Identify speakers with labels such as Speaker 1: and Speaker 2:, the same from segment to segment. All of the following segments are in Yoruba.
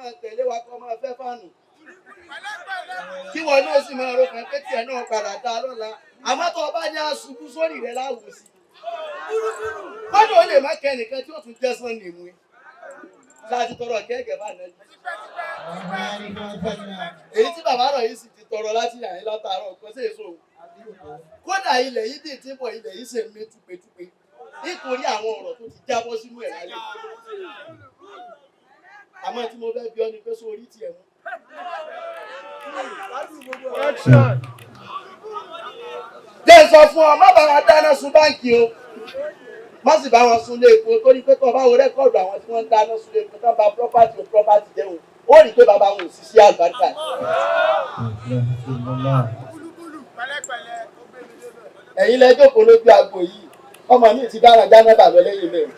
Speaker 1: máa tẹ̀lé wa kó máa fẹ́ fánù kí wọn náà sì máa ro kan pé tiẹ̀ náà padà dá lọ́la àmọ́ tó o bá ní aṣubú sórí rẹ̀ láwùjọ sí kọ́dọ̀ ó lè má kẹ́ nìkan tí ó tún jẹ́ sàn nìmú láti tọrọ kẹ́kẹ́ bá náà èyí tí bàbá rọ̀ yìí sì ti tọrọ láti yàn yín látàárọ̀ kó sì èso kódà ilẹ̀ yìí dì tí bọ̀ ilẹ̀ yìí ṣe mí túpetúpe nítorí àwọn ọ̀rọ̀ tó ti jábọ́ sínú ẹ̀ lálẹ́ àmọ́ tí mo fẹ́ bí ọ ni pé sórí tiẹ̀ mú. jẹ́ sọ fún ọ má bá wọn dáná sun báǹkì o má sì bá wọn sun lé epo torí pé tó bá wo rẹ́kọ̀dù àwọn tí wọ́n ń dáná sun lé epo tó bá property jẹ́ òun ó rí i pé bàbá wọn ò sì sí àlùbáríkà. ẹ̀yin lẹ jókòó lójú agbo yìí ọmọ mi ti dára jáná bàbá lẹ́yìn mẹ́rin.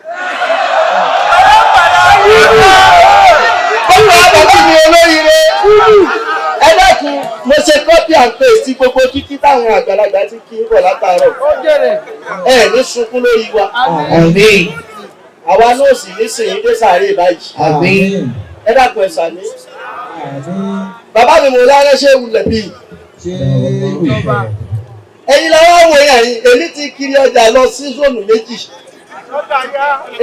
Speaker 1: ó wà bàbá mi olóríire ẹ dákun mo ṣe copy and paste gbogbo kíkí táwọn àgbàlagbà ti kí bọ̀ látàárọ̀ ẹ ní sunkún lórí wa àwa náà sì ní sèyí dé sàárè báyìí ẹ dákun ẹ sàmí bàbá mi mo lárẹ́ ṣé wulẹ̀ bíi ẹ̀yin làwọn wò yẹn èmi ti kiri ọjà lọ sí zónù méjì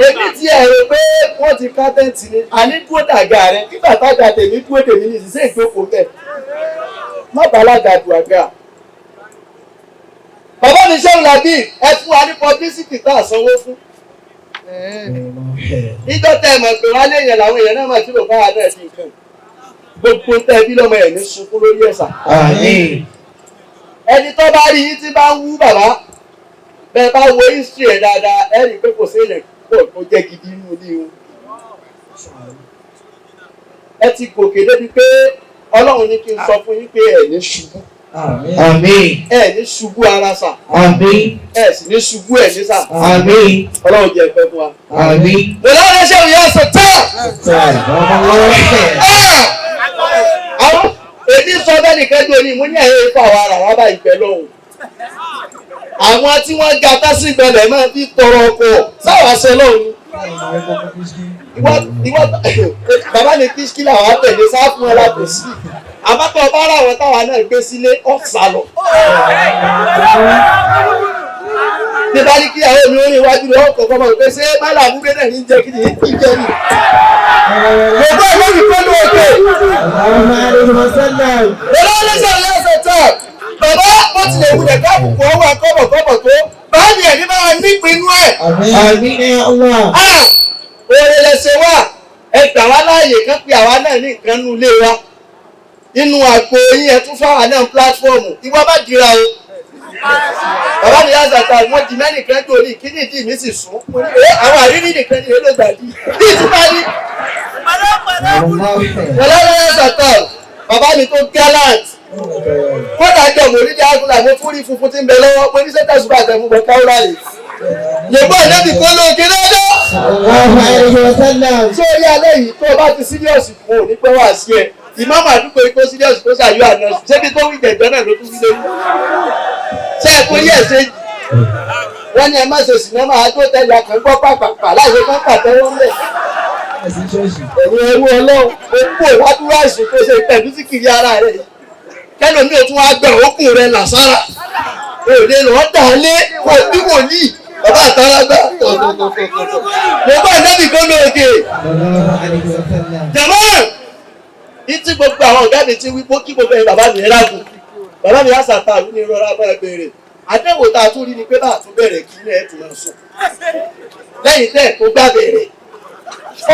Speaker 1: èmi ti ẹ̀rọ pé wọ́n ti ká tẹ́ǹtì ni àní dúró dàgà rẹ nígbà tájà tèmi dúró tèmi ní ìṣiṣẹ́ ìjókòó bẹ́ẹ̀ má bàlágà dù àgà. bàbá mi ṣé ń làbí ẹ fún wa ní publicity tá a sanwó fún. níjọ́ tẹ́ ẹ mọ̀ pé wá léèyàn làwọn èèyàn náà máa tí lò káwa náà di nǹkan gbogbo tẹ́ bí lọ́mọ ẹ̀ ní sunkún lórí ẹ̀sà. ẹni tó bá rí yín tí bá ń wú bàbá bẹ́ẹ̀ bá wo history ẹ̀ dáadáa ẹ rí i pé kò sí èèyàn pọ̀ tó jẹ́ gidi nínú ilé wọn. ẹ ti gòkè débi pé ọlọ́run ní kí n sọ fún yín pé ẹ̀ ní ṣubú.
Speaker 2: Àmín.
Speaker 1: ẹ̀ ní ṣubú ara sà.
Speaker 2: Àmín.
Speaker 1: ẹ̀ sì ní ṣubú ẹ̀ ní sà.
Speaker 2: Àmín.
Speaker 1: ọlọ́run jẹ́ ẹ̀fẹ́ fún wa.
Speaker 2: Àmín.
Speaker 1: lọ́lá ṣe òye ọ̀sẹ̀ tán. àwọn èmi sọ bẹ́ẹ̀ nìkan tó ní mo ní ẹ̀yẹ́ ifá wa ara wa bá ìgbẹ́ lọ́hùn. àwọn tí wọ́n ga tásí gbẹlẹ̀ máa fi tọrọ ọkọ̀ sáwà ṣe lọ́hùn. ìwọ bàbá mi kí kí làwọn àtẹ̀lé sá fún ẹ láti sí àbátọ̀ ọba ara àwọn táwa náà gbé sílé ọ̀sà lọ. bí bá ní kíyàwó mi ó ní iwájú rẹ̀ ọkọ̀ kọ́mọ pé ṣé mọ́là àbúgbé náà ní jẹ́ kí ni kí jẹ́ ni. gbogbo ìlú mi kọ́ ló dé. olóòlùsọ̀ yóò ṣe tán bàbá bó tilẹ̀ wulẹ̀ káàbùkù ọwọ́ akọ́bọ̀kọ́bọ̀ tó báyìí ẹ̀rí máa nípinnu ẹ̀. oore lẹsẹ̀ wà ẹ gbà wá láàyè kan pé àwa náà ní nǹkan nú ilé wa nínú àgbo yín ẹ tún fáwọn náà pílátífọ́ọ̀mù ìwọ bá dira o. bàbá mi yá zàtà wọn di mẹ́nìkan tó ní kíní ìdí mi sì sún àwọn àrírí nìkan ní èlò gbàdí bí ìtura ní. bàbá mi yá zàtà bàbá mi tó gallant kódà jọ mo rí diagola mo fún rí funfun tí ń bẹ lọ́wọ́ mo ní sẹ́tà ṣùgbọ́n àtẹ̀mú bọ̀ káwúrà yìí. yègbọ́n ìdẹ́bì kó lóògì lọ́dọ̀. sórí alẹ́ yìí tó o bá ti síríọ̀sì fún òní pẹ́ wá sí ẹ ìmáàmù àdúgbò ikó síríọ̀sì tó ṣàyọ àná ṣébi tó wí jẹ̀jọ́ náà ló tún fi léwu. ṣé ẹ kò yẹ ṣe wọ́n ní ẹ má ṣe sinimá àjọ tẹ̀lé àkàngbọ́ pàpàpà láìsí kan pàtẹ́wọ́ ńlẹ̀. ẹ̀yin ẹrú ọlọ́run ó kú ìwádúrà ìsìn tó ṣe pẹ̀lú sí kiri ara rẹ̀ kẹ́lòmí ò tún wá gbẹ̀ òkun rẹ̀ làsára òde lọ́ọ́ dà lé kò bí wòlíì bàbá àtàlágbà mo bá ìdábì kan lóògè jàmọ́ ní tí gbogbo àwọn ọ̀gá mi ti wí pé kí gbogbo ẹ̀yin bàbá mi rà kù bàbá mi àṣàtà àrùn ní rọra máa bẹ̀rẹ̀ àdéhùn tá a tún rí ni pé bá a tún bẹ̀rẹ̀ kí ilé ẹ̀ tún máa sùn lẹ́yìn tẹ́ ẹ̀ tó gbá bẹ̀rẹ̀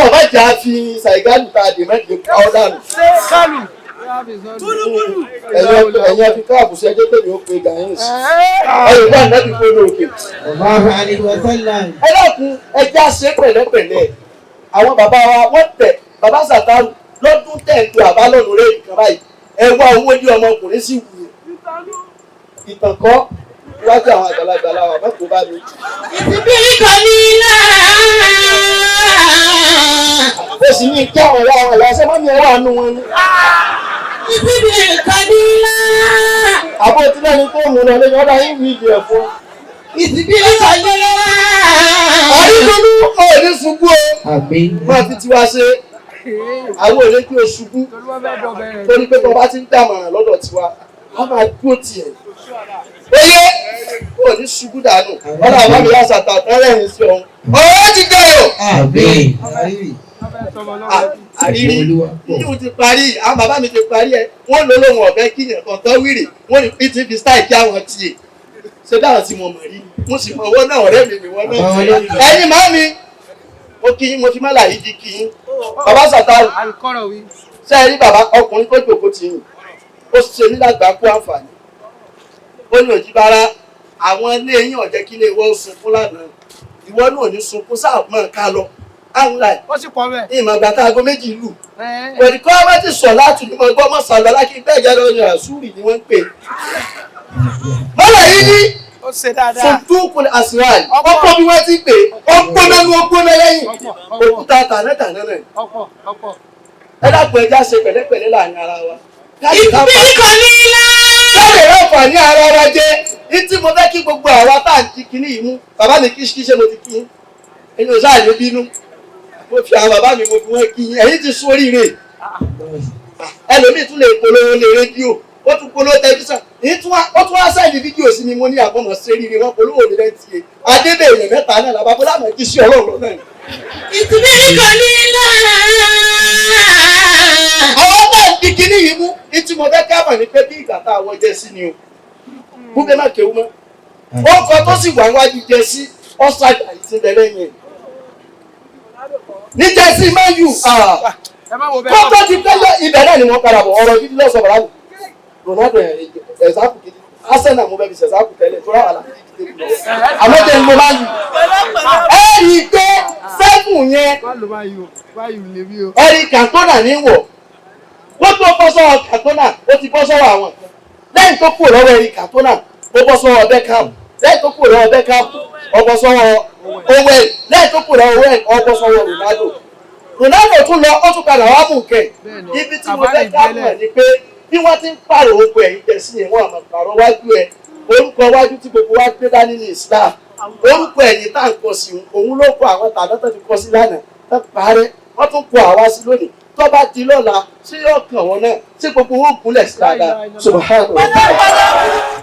Speaker 1: ọ̀bá jà fi ṣàìgálù tá a dè mẹ́jọ pa ọ́ dànù ẹ̀yin afi káàbù sí ẹjọ́ tẹ̀lé ó pe gàáyìn sí ẹ̀yìn bá nàbí kó lóòkè. ẹ dákun ẹja ṣe pẹ̀lẹ́pẹ̀lẹ́ àwọn bàbá wa wọ́n tẹ̀ bàbá Sàtàrù lọ́dún tẹ̀ ń lo àbálọ́nù rẹ̀ nìkan báyìí ẹ wá owó ní ọmọkùnrin sì wù ìtàn kọ́ iwájú àwọn àgbàlagbà làwọn mẹ́kọ̀ọ́ bá mi.
Speaker 3: ìsìnkú kan ní ilá.
Speaker 1: ó sì ní kí àwọn ọ̀la ṣẹ́ mọ́mí ẹ wà nù wọn ni.
Speaker 3: ìsìnkú kan ní ilá.
Speaker 1: àbó tí náà ní tó mú lọ lẹ́yìn ọ̀dà yín wí ìdí ẹ̀ fún.
Speaker 3: ìsìnkú kan ní ilá.
Speaker 1: àrídùnú ò ní ṣubú o. máa fi tiwa ṣe àwọn òde tí o ṣubú torí pé tó bá ti ń dàmọ̀ràn lọ́dọ̀ tiwa a máa dúró tiẹ̀ oyè kò ní ṣubú dànù ọ̀nà àwọn àmì àṣàtà tẹ́lẹ̀ sí ọ̀hún ọ̀rọ̀ ti dé o. àrírí yíyún ti parí àwọn bàbá mi ti parí ẹ wọ́n lò lóhùn ọ̀fẹ́ kíyàn kan tó wíìrì wọ́n ní pt fi style kí àwọn tiẹ̀ ṣé dáhùn tí mo mọ̀ rí mo sì mọ owó náà ọ̀rẹ́ mi wọ́n náà ẹ̀yin máa mi mo kí yín mo fi mọ́là yìí di kí yín bàbá Sàtàrù ṣe é rí bàbá ọkùnrin tó jòkó tì yín ó ṣe nígbàgbà kó àǹfààní ó ní Òjìbára àwọn ilé yín ọ̀jẹ́ kí ilé ìwọ sunkún lánàá ìwọ náà ní sunkún sáà mọ́ ká lọ áńláì ìmọ̀ àgbà tá aago méjì lù pẹ̀lú kọ́ wọ́n ti sọ̀ láti ní mọ̀ gbọ́ mọ̀ sàlọ́ lákì bẹ́ẹ̀ jẹ́ lọ́yìn àṣúrì ni wọ́n ń pè mọ́là yìí ní fòtúkùn àṣìráàlì ọkọ̀ bí wọ́n ti pè ó gbóná ní ó gbóná lẹ́yìn òkúta tànátàná náà ẹ dákun ẹja ṣe pẹ̀lẹ́pẹ̀lẹ́ láàrin ara wa
Speaker 3: ìbílí kan ní ilá.
Speaker 1: káàdì ráfà ní ara wa jẹ́ ní tí mo fẹ́ kí gbogbo àwa tá à ń ti kíní yìí mú bàbá mi kí ṣe mo ti kí yín ẹni ò sáà ní bínú mo fi àwọn bàbá mi mo fi wọ́n kí yín ẹ̀yin ti sún oríire ẹlòmíì tún lè polówó lé rédíò ó tún polówó tẹlifíṣàn ó tún wá sáìdì fídíò sí mi mo ní àbọ̀mọ̀ sí ríire wọn polówó mi lẹ́yìn tiẹ̀ adébẹ̀yẹ̀ mẹ́ta náà làbá bọ́lá mọ̀ kí sí ọlọ́run náà.
Speaker 3: ìbílí kan ní ilá.
Speaker 1: àwọn bá ń di kíní yìí mú ní tí mo fẹ́ káàmọ̀ ní pé bí ìgbà tá a wọ jẹ sí ni o búbẹ́ má kéwú mọ́ ó kọ tó sì wà wájú jẹ sí ọ́sàdà ìtìbẹ̀ lẹ́yìn ẹ̀ ní jẹ́sí máa yù kọ́kọ́ ti tẹ́lẹ̀ ibẹ̀ náà ni wọ́n padà bọ̀ ọ̀rọ̀ gidi lọ́sọ̀ bàbá mi Ronaldo ẹ̀záàpù gidi Arsenal mo bẹ́ẹ̀ fi ṣẹ̀záàpù tẹ́lẹ̀ tó ráwà láti gidi lọ àmọ́ jẹ́ mo máa yù ẹ rí i pé sẹ́kùn yẹn ẹ̀rí Cantona ní wọ̀ wọ́n tó bọ́ sọ́wọ́ Cantona ó ti bọ́ sọ́wọ́ àwọn lẹ́yìn tó kúrò lọ́wọ́ ẹ̀rí Cantona ó bọ́ sọ́wọ́ Beckham lẹ́yìn tó kúrò lọ́wọ́ Beckham ó bọ́ sọ́wọ́ Owen lẹ́yìn tó kúrò lọ́wọ́ Owen ó bọ́ sọ́wọ́ Ronaldo tún lọ ó tún padà wá mú nkẹ́ ibi tí mo fẹ́ ká mọ̀ ni pé bí wọ́n ti ń pààrọ̀ oko ẹ̀yìn jẹ sí yẹn wọ́n àmọ̀ pààrọ̀ wájú ẹ̀ orúkọ wájú tí gbogbo wa gbé dání ní Islam orúkọ ẹ̀yìn tá à ń kọ sí òun ló kọ àwọn tàná tó ti kọ sí lánàá tó parẹ́ wọ́n tún kọ àwa sí lónìí tó bá di lọ́la ṣé yóò kàn wọ́n náà ṣé gbogbo wọn kúnlẹ̀ sí dáadáa subhanallah.